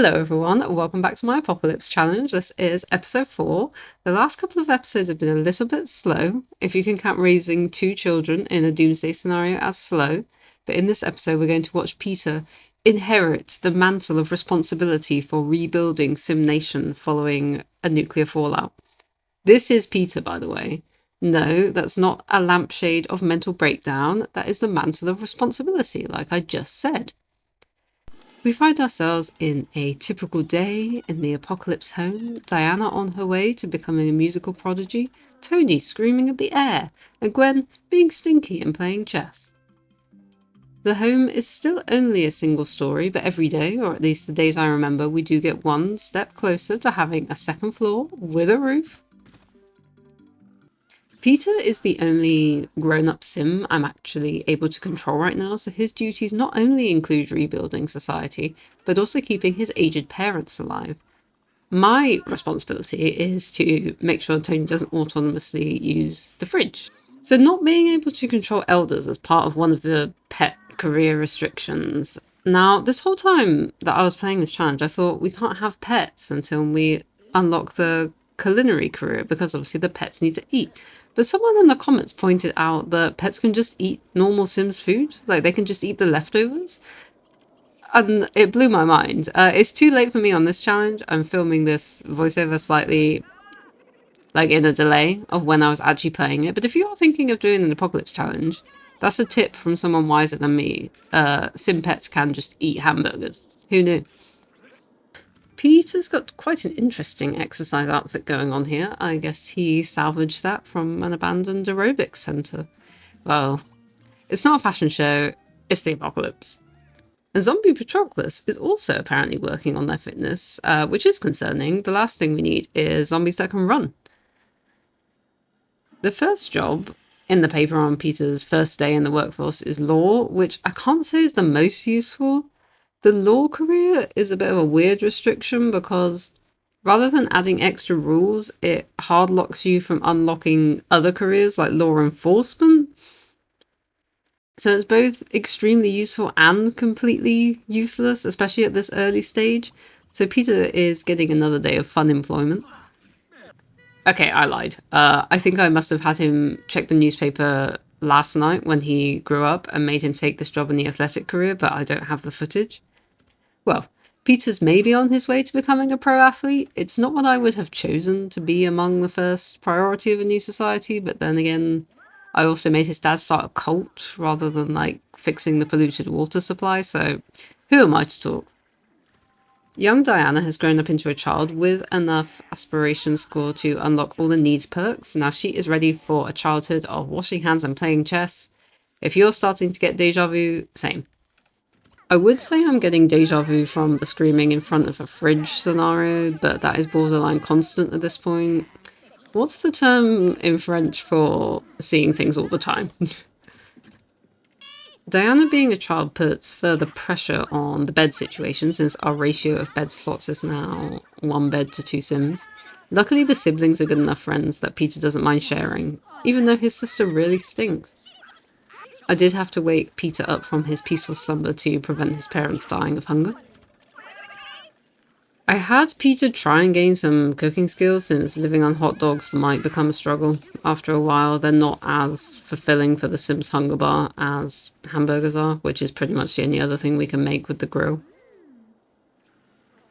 Hello everyone, welcome back to my Apocalypse Challenge. This is episode 4. The last couple of episodes have been a little bit slow, if you can count raising 2 children in a doomsday scenario as slow. But in this episode we're going to watch Peter inherit the mantle of responsibility for rebuilding Simnation following a nuclear fallout. This is Peter, by the way. No, that's not a lampshade of mental breakdown, that is the mantle of responsibility, like I just said. We find ourselves in a typical day in the Apocalypse home, Diana on her way to becoming a musical prodigy, Tony screaming at the air, and Gwen being stinky and playing chess. The home is still only a single story, but every day, or at least the days I remember, we do get one step closer to having a second floor with a roof. Peter is the only grown-up sim I'm actually able to control right now, so his duties not only include rebuilding society, but also keeping his aged parents alive. My responsibility is to make sure Tony doesn't autonomously use the fridge. So not being able to control elders as part of one of the pet career restrictions. Now, this whole time that I was playing this challenge, I thought we can't have pets until we unlock the culinary career, because obviously the pets need to eat. But someone in the comments pointed out that pets can just eat normal Sims food. Like, they can just eat the leftovers. And it blew my mind. It's too late for me on this challenge. I'm filming this voiceover slightly, like, in a delay of when I was actually playing it. But if you are thinking of doing an Apocalypse challenge, that's a tip from someone wiser than me. Sim pets can just eat hamburgers. Who knew? Peter's got quite an interesting exercise outfit going on here. I guess he salvaged that from an abandoned aerobics centre. Well, it's not a fashion show, it's the apocalypse. And Zombie Patroclus is also apparently working on their fitness, which is concerning. The last thing we need is zombies that can run. The first job in the paper on Peter's first day in the workforce is law, which I can't say is the most useful. The law career is a bit of a weird restriction because rather than adding extra rules, it hard locks you from unlocking other careers like law enforcement. So it's both extremely useful and completely useless, especially at this early stage. So Peter is getting another day of fun employment. Okay, I lied. I think I must have had him check the newspaper last night when he grew up and made him take this job in the athletic career, but I don't have the footage. Well, Peter's maybe on his way to becoming a pro athlete. It's not what I would have chosen to be among the first priority of a new society, but then again, I also made his dad start a cult rather than, like, fixing the polluted water supply, so who am I to talk? Young Diana has grown up into a child with enough aspiration score to unlock all the needs perks. Now she is ready for a childhood of washing hands and playing chess. If you're starting to get deja vu, same. I would say I'm getting deja vu from the screaming in front of a fridge scenario, but that is borderline constant at this point. What's the term in French for seeing things all the time? Diana being a child puts further pressure on the bed situation since our ratio of bed slots is now 1 bed to 2 Sims. Luckily the siblings are good enough friends that Peter doesn't mind sharing, even though his sister really stinks. I did have to wake Peter up from his peaceful slumber to prevent his parents dying of hunger. I had Peter try and gain some cooking skills since living on hot dogs might become a struggle. After a while, they're not as fulfilling for the Sims hunger bar as hamburgers are, which is pretty much the only other thing we can make with the grill.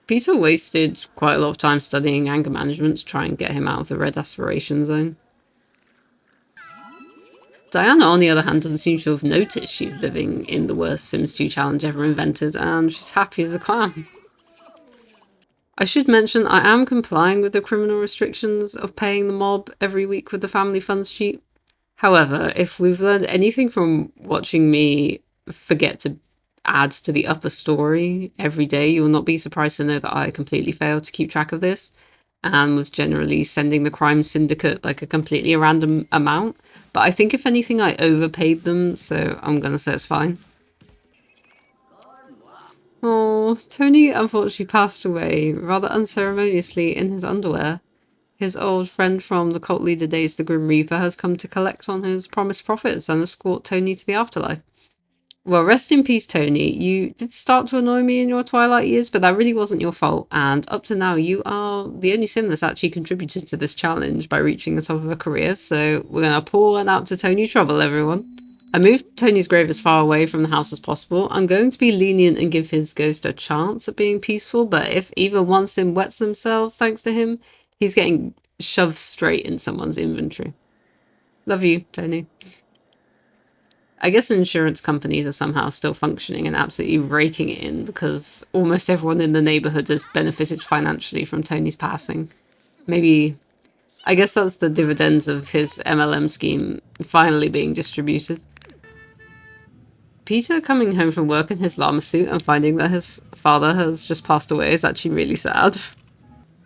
Peter wasted quite a lot of time studying anger management to try and get him out of the red aspiration zone. Diana, on the other hand, doesn't seem to have noticed she's living in the worst Sims 2 challenge ever invented, and she's happy as a clam. I should mention I am complying with the criminal restrictions of paying the mob every week with the family funds cheat. However, if we've learned anything from watching me forget to add to the upper story every day, you will not be surprised to know that I completely failed to keep track of this and was generally sending the crime syndicate like a completely random amount. But I think if anything I overpaid them, so I'm gonna say it's fine. Oh, Tony unfortunately passed away rather unceremoniously in his underwear. His old friend from the cult leader days, the Grim Reaper, has come to collect on his promised profits and escort Tony to the afterlife. Well, rest in peace, Tony. You did start to annoy me in your twilight years, but that really wasn't your fault. And up to now, you are the only sim that's actually contributed to this challenge by reaching the top of a career. So we're going to pour one out to Tony Trouble, everyone. I moved Tony's grave as far away from the house as possible. I'm going to be lenient and give his ghost a chance at being peaceful, but if even one sim wets themselves thanks to him, he's getting shoved straight in someone's inventory. Love you, Tony. I guess insurance companies are somehow still functioning and absolutely raking it in because almost everyone in the neighborhood has benefited financially from Tony's passing. Maybe, I guess that's the dividends of his MLM scheme finally being distributed. Peter coming home from work in his llama suit and finding that his father has just passed away is actually really sad.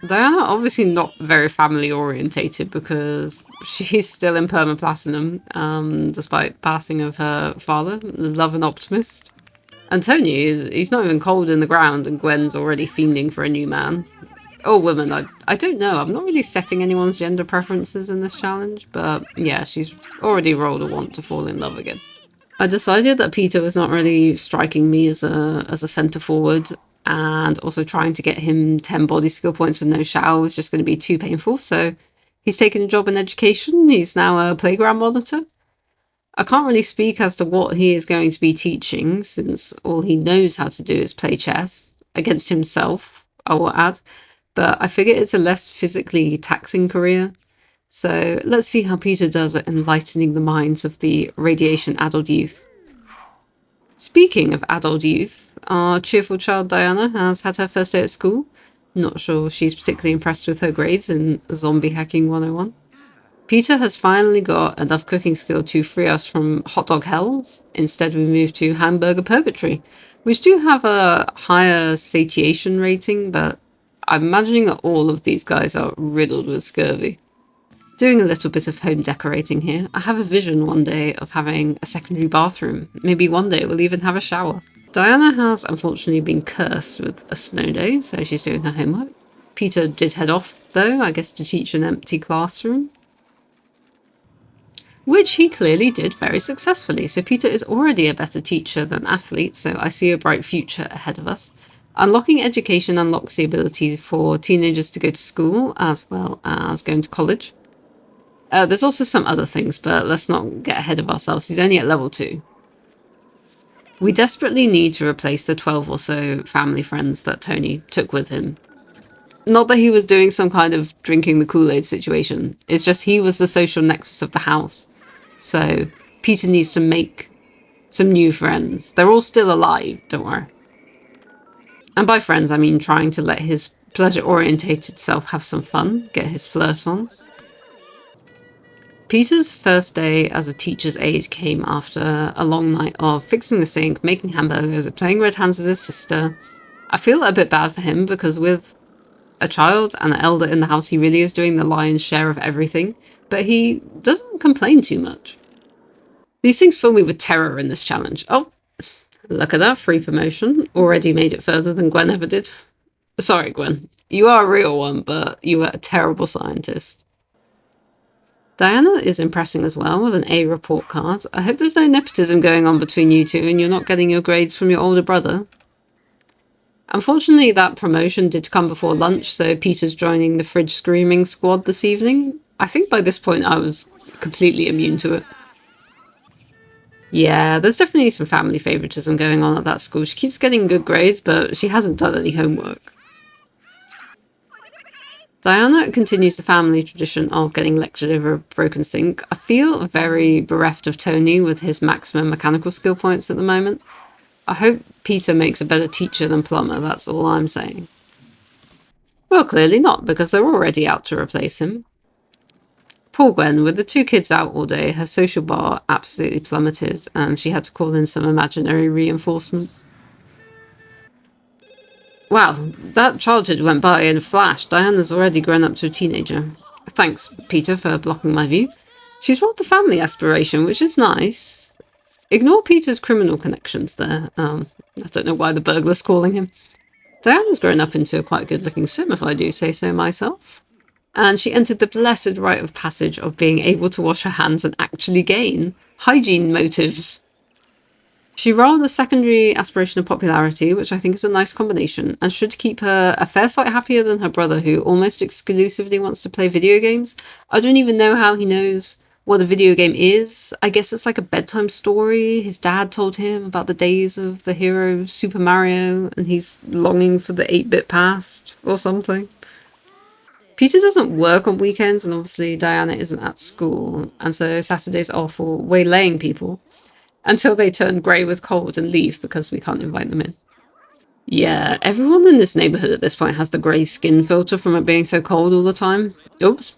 Diana obviously not very family orientated because she's still in permaplatinum, despite passing of her father, love and optimist. And Tony he's not even cold in the ground, and Gwen's already fiending for a new man. Or woman, I don't know. I'm not really setting anyone's gender preferences in this challenge, but yeah, she's already rolled a want to fall in love again. I decided that Peter was not really striking me as a centre forward, and also trying to get him 10 body skill points with no shower was just going to be too painful, so he's taken a job in education. He's now a playground monitor. I can't really speak as to what he is going to be teaching, since all he knows how to do is play chess, against himself, I will add, but I figure it's a less physically taxing career. So let's see how Peter does at enlightening the minds of the radiation adult youth. Speaking of adult youth, our cheerful child Diana has had her first day at school. Not sure she's particularly impressed with her grades in Zombie Hacking 101. Peter has finally got enough cooking skill to free us from hot dog hells. Instead, we move to hamburger purgatory, which do have a higher satiation rating, but I'm imagining that all of these guys are riddled with scurvy. Doing a little bit of home decorating here. I have a vision one day of having a secondary bathroom. Maybe one day we'll even have a shower. Diana has unfortunately been cursed with a snow day, so she's doing her homework. Peter did head off, though, I guess to teach an empty classroom. Which he clearly did very successfully, so Peter is already a better teacher than athlete, so I see a bright future ahead of us. Unlocking education unlocks the ability for teenagers to go to school, as well as going to college. There's also some other things, but let's not get ahead of ourselves. He's only at level 2. We desperately need to replace the 12 or so family friends that Tony took with him. Not that he was doing some kind of drinking the Kool-Aid situation. It's just he was the social nexus of the house. So Peter needs to make some new friends. They're all still alive, don't worry. And by friends, I mean trying to let his pleasure-orientated self have some fun, get his flirt on. Peter's first day as a teacher's aide came after a long night of fixing the sink, making hamburgers, playing Red Hands with his sister. I feel a bit bad for him because with a child and an elder in the house, he really is doing the lion's share of everything, but he doesn't complain too much. These things fill me with terror in this challenge. Oh, look at that, free promotion. Already made it further than Gwen ever did. Sorry, Gwen. You are a real one, but you were a terrible scientist. Diana is impressing as well with an A report card. I hope there's no nepotism going on between you two and you're not getting your grades from your older brother. Unfortunately, that promotion did come before lunch, so Peter's joining the fridge screaming squad this evening. I think by this point I was completely immune to it. Yeah, there's definitely some family favoritism going on at that school. She keeps getting good grades, but she hasn't done any homework. Diana continues the family tradition of getting lectured over a broken sink. I feel very bereft of Tony with his maximum mechanical skill points at the moment. I hope Peter makes a better teacher than plumber, that's all I'm saying. Well, clearly not, because they're already out to replace him. Poor Gwen, with the 2 kids out all day, her social bar absolutely plummeted, and she had to call in some imaginary reinforcements. Wow, that childhood went by in a flash. Diana's already grown up to a teenager. Thanks, Peter, for blocking my view. She's rolled the family aspiration, which is nice. Ignore Peter's criminal connections there. I don't know why the burglar's calling him. Diana's grown up into a quite good-looking sim, if I do say so myself. And she entered the blessed rite of passage of being able to wash her hands and actually gain hygiene motives. She rolled a secondary aspiration of popularity, which I think is a nice combination, and should keep her a fair sight happier than her brother, who almost exclusively wants to play video games. I don't even know how he knows what a video game is. I guess it's like a bedtime story. His dad told him about the days of the hero Super Mario, and he's longing for the 8-bit past or something. Peter doesn't work on weekends, and obviously Diana isn't at school, and so Saturday's off for waylaying people until they turn grey with cold and leave because we can't invite them in. Yeah, everyone in this neighbourhood at this point has the grey skin filter from it being so cold all the time. Oops.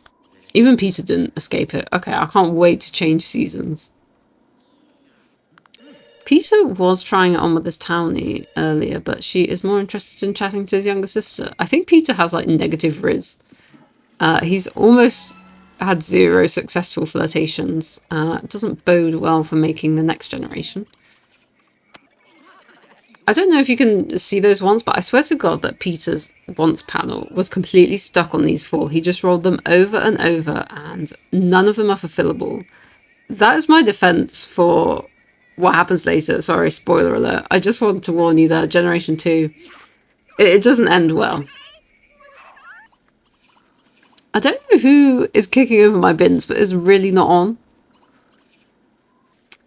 Even Peter didn't escape it. Okay, I can't wait to change seasons. Peter was trying it on with his townie earlier, but she is more interested in chatting to his younger sister. I think Peter has like negative riz. He's almost had 0 successful flirtations. It doesn't bode well for making the next generation. I don't know if you can see those ones, but I swear to God that Peter's wants panel was completely stuck on these 4. He just rolled them over and over, and none of them are fulfillable. That is my defense for what happens later. Sorry, spoiler alert. I just want to warn you that Generation 2, it doesn't end well. I don't know who is kicking over my bins, but it's really not on.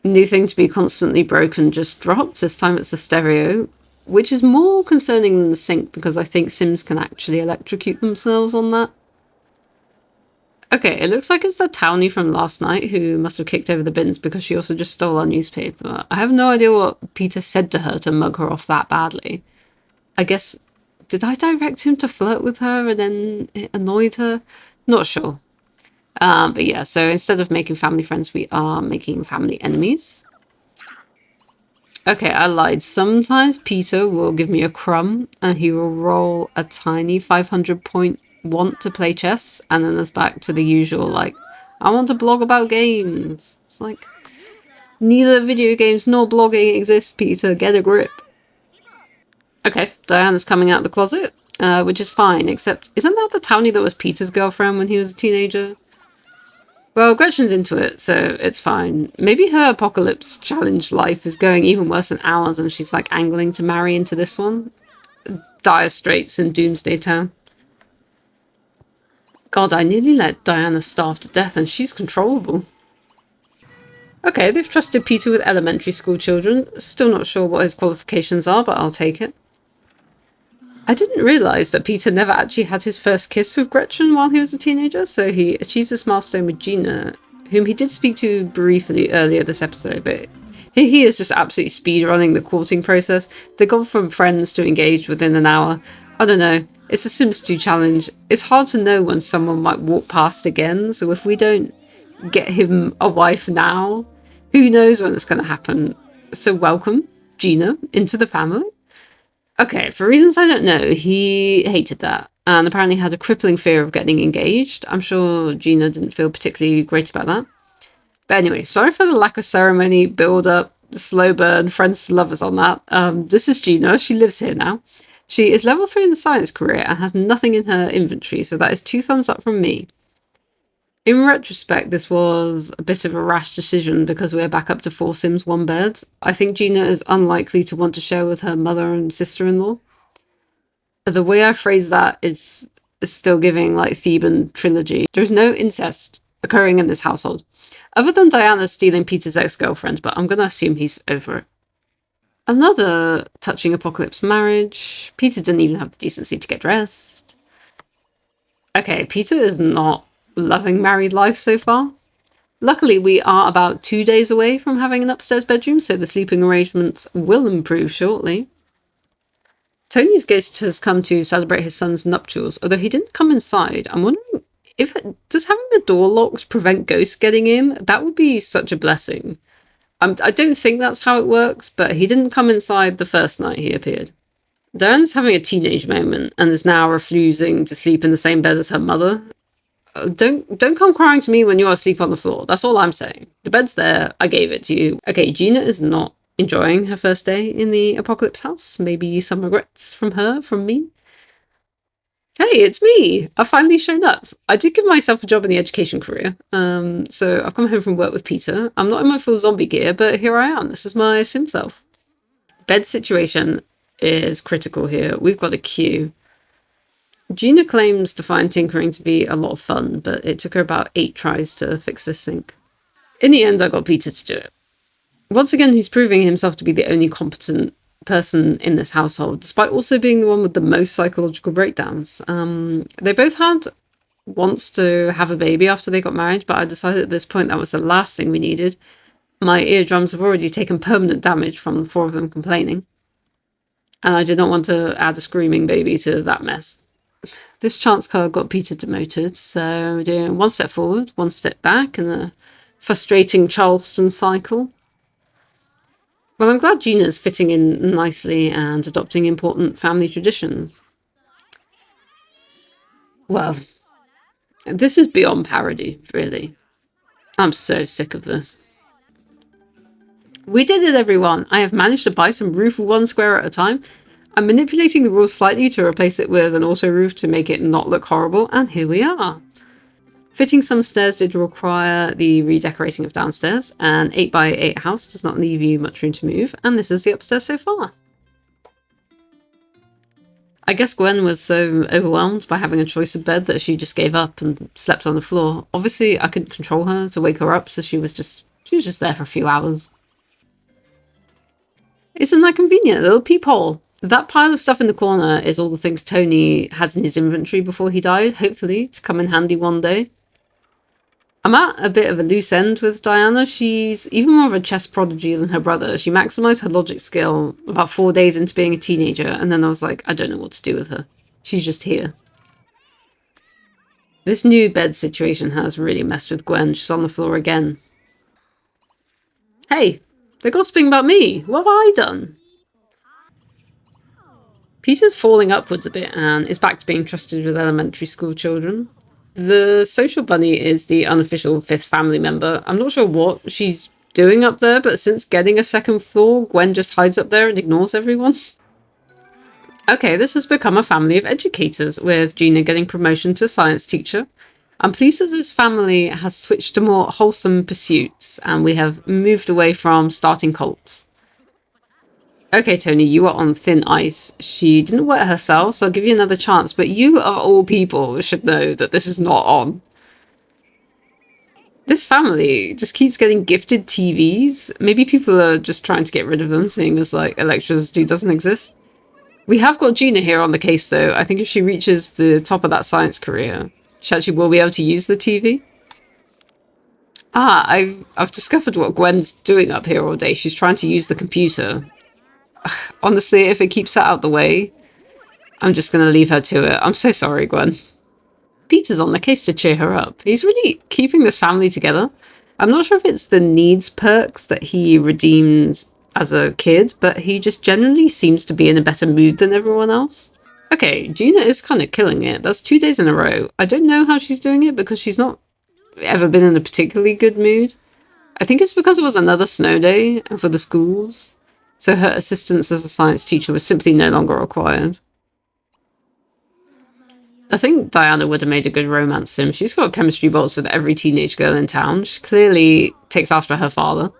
New thing to be constantly broken just dropped. This time it's the stereo, which is more concerning than the sink because I think Sims can actually electrocute themselves on that. Okay, it looks like it's the townie from last night who must have kicked over the bins because she also just stole our newspaper. I have no idea what Peter said to her to mug her off that badly. I guess, did I direct him to flirt with her and then it annoyed her? Not sure. But yeah, so instead of making family friends, we are making family enemies. Okay, I lied. Sometimes Peter will give me a crumb and he will roll a tiny 500-point want to play chess, and then there's back to the usual, like, I want to blog about games. It's like, neither video games nor blogging exist, Peter. Get a grip. Okay, Diana's coming out of the closet, which is fine, except isn't that the townie that was Peter's girlfriend when he was a teenager? Well, Gretchen's into it, so it's fine. Maybe her apocalypse challenge life is going even worse than ours, and she's like angling to marry into this one. Dire straits in Doomsday Town. God, I nearly let Diana starve to death, and she's controllable. Okay, they've trusted Peter with elementary school children. Still not sure what his qualifications are, but I'll take it. I didn't realise that Peter never actually had his first kiss with Gretchen while he was a teenager, so he achieved this milestone with Gina, whom he did speak to briefly earlier this episode, but he is just absolutely speedrunning the courting process. They've gone from friends to engaged within an hour. I don't know. It's a Sims 2 challenge. It's hard to know when someone might walk past again, so if we don't get him a wife now, who knows when it's going to happen. So welcome, Gina, into the family. Okay, for reasons I don't know, he hated that and apparently had a crippling fear of getting engaged. I'm sure Gina didn't feel particularly great about that. But anyway, sorry for the lack of ceremony, build-up, slow burn, friends to lovers on that. This is Gina. She lives here now. She is level 3 in the science career and has nothing in her inventory, so that is 2 thumbs up from me. In retrospect, this was a bit of a rash decision because we're back up to 4 Sims, 1 bed. I think Gina is unlikely to want to share with her mother and sister-in-law. The way I phrase that is still giving like Theban trilogy. There is no incest occurring in this household, other than Diana stealing Peter's ex-girlfriend, but I'm going to assume he's over it. Another touching apocalypse marriage. Peter didn't even have the decency to get dressed. Okay, Peter is not loving married life so far. Luckily, we are about 2 days away from having an upstairs bedroom, so the sleeping arrangements will improve shortly. Tony's ghost has come to celebrate his son's nuptials, although he didn't come inside. I'm wondering if does having the door locked prevent ghosts getting in? That would be such a blessing. I don't think that's how it works, but he didn't come inside the first night he appeared. Diana's having a teenage moment and is now refusing to sleep in the same bed as her mother. Don't come crying to me when you are asleep on the floor. That's all I'm saying. The bed's there. I gave it to you. Okay, Gina is not enjoying her first day in the apocalypse house. Maybe some regrets from her, from me. Hey, it's me! I've finally shown up. I did give myself a job in the education career. So I've come home from work with Peter. I'm not in my full zombie gear, but here I am. This is my sim self. Bed situation is critical here. We've got a queue. Gina claims to find tinkering to be a lot of fun, but it took her about 8 tries to fix this sink. In the end, I got Peter to do it. Once again, he's proving himself to be the only competent person in this household, despite also being the one with the most psychological breakdowns. They both had wants to have a baby after they got married, but I decided at this point that was the last thing we needed. My eardrums have already taken permanent damage from the 4 of them complaining, and I did not want to add a screaming baby to that mess. This chance card got Peter demoted, so doing 1 step forward, 1 step back, and a frustrating Charleston cycle. Well, I'm glad Gina's fitting in nicely and adopting important family traditions. Well, this is beyond parody, really. I'm so sick of this. We did it, everyone! I have managed to buy some roof 1 square at a time. I'm manipulating the rules slightly to replace it with an auto roof to make it not look horrible, and here we are. Fitting some stairs did require the redecorating of downstairs. An 8x8 house does not leave you much room to move, and this is the upstairs so far. I guess Gwen was so overwhelmed by having a choice of bed that she just gave up and slept on the floor. Obviously, I couldn't control her to wake her up, so she was just there for a few hours. Isn't that convenient? A little peephole. That pile of stuff in the corner is all the things Tony had in his inventory before he died, hopefully, to come in handy one day. I'm at a bit of a loose end with Diana. She's even more of a chess prodigy than her brother. She maximised her logic skill about 4 days into being a teenager, and then I was like, I don't know what to do with her. She's just here. This new bed situation has really messed with Gwen. She's on the floor again. Hey, they're gossiping about me. What have I done? Peter's falling upwards a bit and is back to being trusted with elementary school children. The social bunny is the unofficial 5th family member. I'm not sure what she's doing up there, but since getting a 2nd floor, Gwen just hides up there and ignores everyone. Okay, this has become a family of educators, with Gina getting promotion to science teacher. I'm pleased that this family has switched to more wholesome pursuits, and we have moved away from starting cults. Okay, Tony, you are on thin ice. She didn't wet herself, so I'll give you another chance, but you, of all people, should know that this is not on. This family just keeps getting gifted TVs. Maybe people are just trying to get rid of them, seeing as, like, electricity doesn't exist. We have got Gina here on the case, though. I think if she reaches the top of that science career, she actually will be able to use the TV. I've discovered what Gwen's doing up here all day. She's trying to use the computer. Honestly, if it keeps her out the way, I'm just going to leave her to it. I'm so sorry, Gwen. Peter's on the case to cheer her up. He's really keeping this family together. I'm not sure if it's the needs perks that he redeemed as a kid, but he just generally seems to be in a better mood than everyone else. Okay, Gina is kind of killing it. That's 2 days in a row. I don't know how she's doing it because she's not ever been in a particularly good mood. I think it's because it was another snow day for the schools, so her assistance as a science teacher was simply no longer required. I think Diana would have made a good romance sim. She's got chemistry bolts with every teenage girl in town. She clearly takes after her father.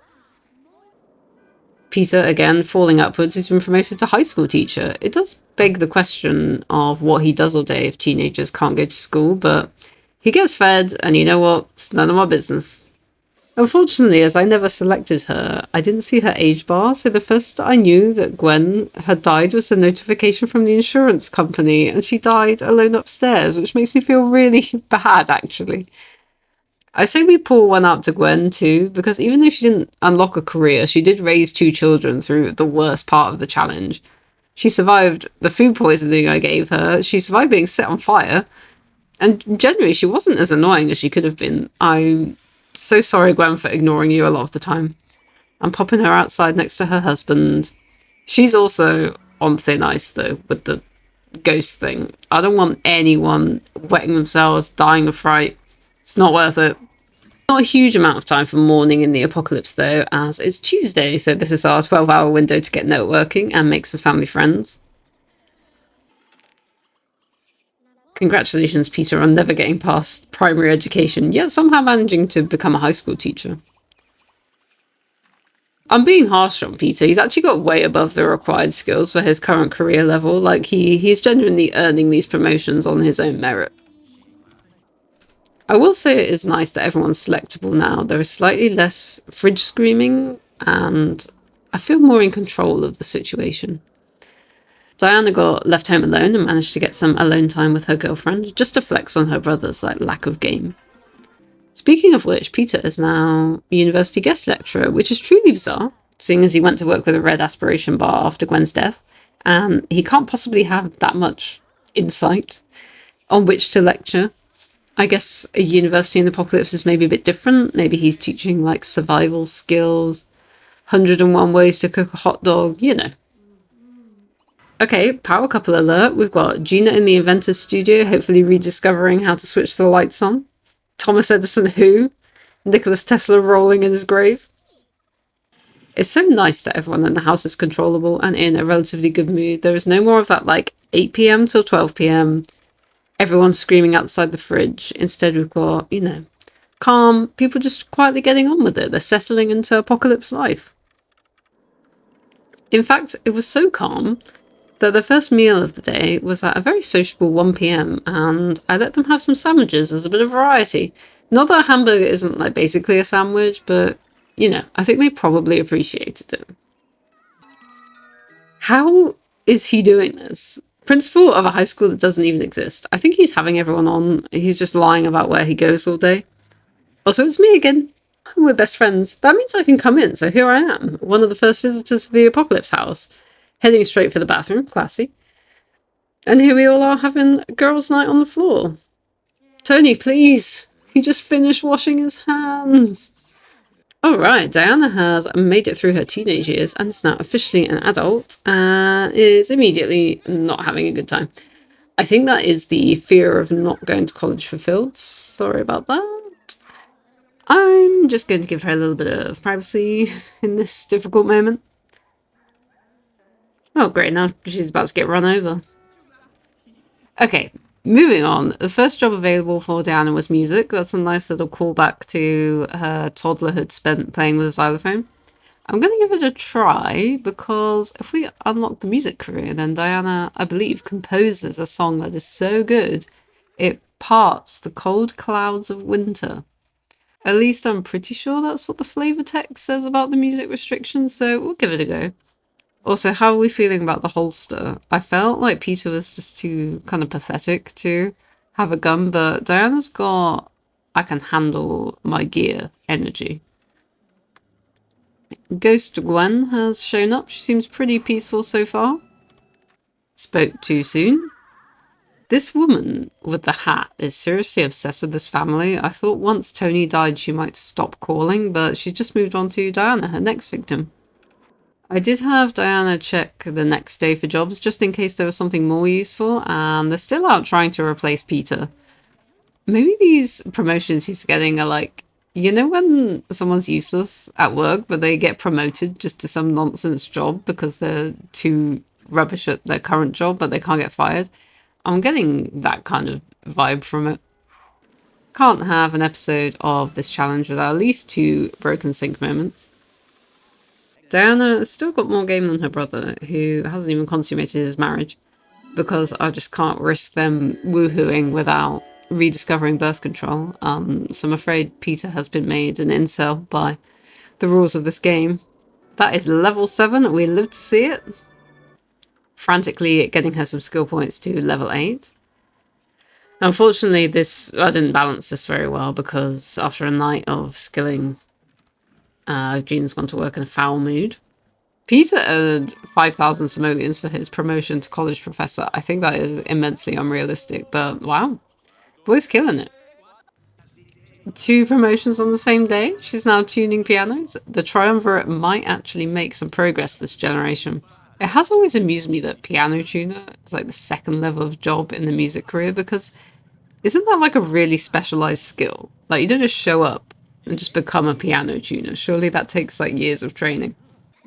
Peter, again, falling upwards, he's been promoted to high school teacher. It does beg the question of what he does all day if teenagers can't go to school, but he gets fed, and you know what? It's none of my business. Unfortunately, as I never selected her, I didn't see her age bar, so the first I knew that Gwen had died was a notification from the insurance company, and she died alone upstairs, which makes me feel really bad, actually. I say we pour one out to Gwen, too, because even though she didn't unlock a career, she did raise 2 children through the worst part of the challenge. She survived the food poisoning I gave her, she survived being set on fire, and generally she wasn't as annoying as she could have been. I'm so sorry, Gwen, for ignoring you a lot of the time. I'm popping her outside next to her husband. She's also on thin ice, though, with the ghost thing. I don't want anyone wetting themselves, dying of fright. It's not worth it. Not a huge amount of time for mourning in the apocalypse, though, as it's Tuesday, so this is our 12-hour window to get networking and make some family friends. Congratulations, Peter, on never getting past primary education, yet somehow managing to become a high school teacher. I'm being harsh on Peter. He's actually got way above the required skills for his current career level. Like, he's genuinely earning these promotions on his own merit. I will say it is nice that everyone's selectable now. There is slightly less fridge screaming, and I feel more in control of the situation. Diana got left home alone and managed to get some alone time with her girlfriend, just to flex on her brother's lack of game. Speaking of which, Peter is now a university guest lecturer, which is truly bizarre, seeing as he went to work with a Red Aspiration bar after Gwen's death, and he can't possibly have that much insight on which to lecture. I guess a university in the apocalypse is maybe a bit different. Maybe he's teaching survival skills, 101 ways to cook a hot dog, you know. Okay, power couple alert. We've got Gina in the inventor's studio, hopefully rediscovering how to switch the lights on. Thomas Edison who? Nicholas Tesla rolling in his grave. It's so nice that everyone in the house is controllable and in a relatively good mood. There is no more of that 8 p.m. till 12 p.m. everyone's screaming outside the fridge. Instead, we've got, calm, people just quietly getting on with it. They're settling into apocalypse life. In fact, it was so calm that the first meal of the day was at a very sociable 1 p.m. and I let them have some sandwiches as a bit of variety. Not that a hamburger isn't basically a sandwich, but, I think they probably appreciated it. How is he doing this? Principal of a high school that doesn't even exist. I think he's having everyone on. He's just lying about where he goes all day. Also, it's me again. We're best friends. That means I can come in, so here I am, one of the first visitors to the Apocalypse house. Heading straight for the bathroom, classy. And here we all are having a girls' night on the floor. Tony, please. He just finished washing his hands. Alright, Diana has made it through her teenage years and is now officially an adult and is immediately not having a good time. I think that is the fear of not going to college fulfilled. Sorry about that. I'm just going to give her a little bit of privacy in this difficult moment. Oh great, now she's about to get run over. Okay, moving on. The first job available for Diana was music. That's a nice little callback to her toddlerhood spent playing with a xylophone. I'm going to give it a try because if we unlock the music career, then Diana, I believe, composes a song that is so good it parts the cold clouds of winter. At least I'm pretty sure that's what the flavor text says about the music restrictions, so we'll give it a go. Also, how are we feeling about the holster? I felt like Peter was just too kind of pathetic to have a gun, but Diana's got I can handle my gear energy. Ghost Gwen has shown up. She seems pretty peaceful so far. Spoke too soon. This woman with the hat is seriously obsessed with this family. I thought once Tony died she might stop calling, but she's just moved on to Diana, her next victim. I did have Diana check the next day for jobs just in case there was something more useful, and they're still out trying to replace Peter. Maybe these promotions he's getting are when someone's useless at work, but they get promoted just to some nonsense job because they're too rubbish at their current job, but they can't get fired. I'm getting that kind of vibe from it. Can't have an episode of this challenge without at least 2 broken sync moments. Diana has still got more game than her brother, who hasn't even consummated his marriage, because I just can't risk them woohooing without rediscovering birth control. So I'm afraid Peter has been made an incel by the rules of this game. That is level 7. We live to see it. Frantically getting her some skill points to level 8. Unfortunately, I didn't balance this very well because after a night of skilling, Jean's gone to work in a foul mood. Peter earned 5,000 simoleons for his promotion to college professor. I think that is immensely unrealistic, but wow. Boy's killing it. 2 promotions on the same day. She's now tuning pianos. The triumvirate might actually make some progress this generation. It has always amused me that piano tuner is the 2nd level of job in the music career, because isn't that a really specialized skill? You don't just show up and just become a piano tuner. Surely that takes years of training.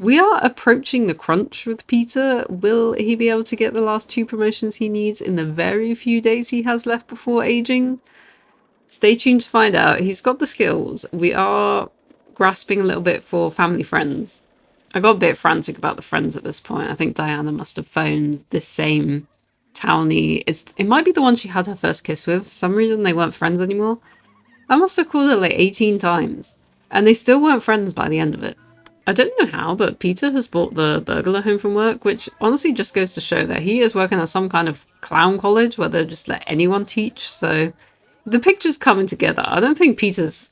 We are approaching the crunch with Peter. Will he be able to get the last 2 promotions he needs in the very few days he has left before aging? Stay tuned to find out. He's got the skills. We are grasping a little bit for family friends. I got a bit frantic about the friends at this point. I think Diana must have phoned this same townie. It might be the one she had her first kiss with. For some reason they weren't friends anymore. I must have called her like 18 times, and they still weren't friends by the end of it. I don't know how, but Peter has brought the burglar home from work, which honestly just goes to show that he is working at some kind of clown college where they just let anyone teach, so the picture's coming together. I don't think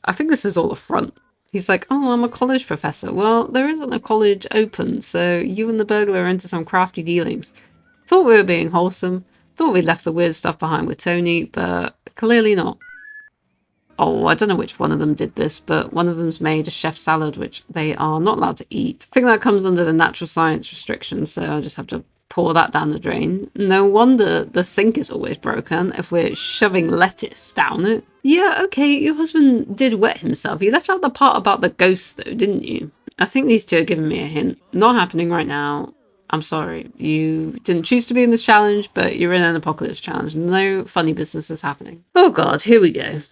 I think this is all a front. He's like, oh, I'm a college professor. Well, there isn't a college open, so you and the burglar are into some crafty dealings. Thought we were being wholesome, thought we left the weird stuff behind with Tony, but clearly not. Oh, I don't know which one of them did this, but one of them's made a chef salad, which they are not allowed to eat. I think that comes under the natural science restrictions, so I just have to pour that down the drain. No wonder the sink is always broken if we're shoving lettuce down it. Yeah, okay, your husband did wet himself. You left out the part about the ghost, though, didn't you? I think these two are giving me a hint. Not happening right now. I'm sorry. You didn't choose to be in this challenge, but you're in an apocalypse challenge. No funny business is happening. Oh god, here we go.